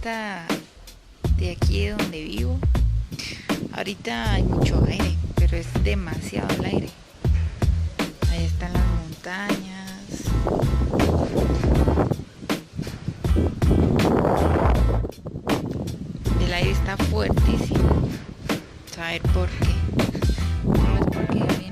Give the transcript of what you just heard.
vista de aquí de donde vivo. Ahorita hay mucho aire, pero es demasiado el aire. Ahí están las montañas. El aire está fuertísimo. Saber por qué. No es porque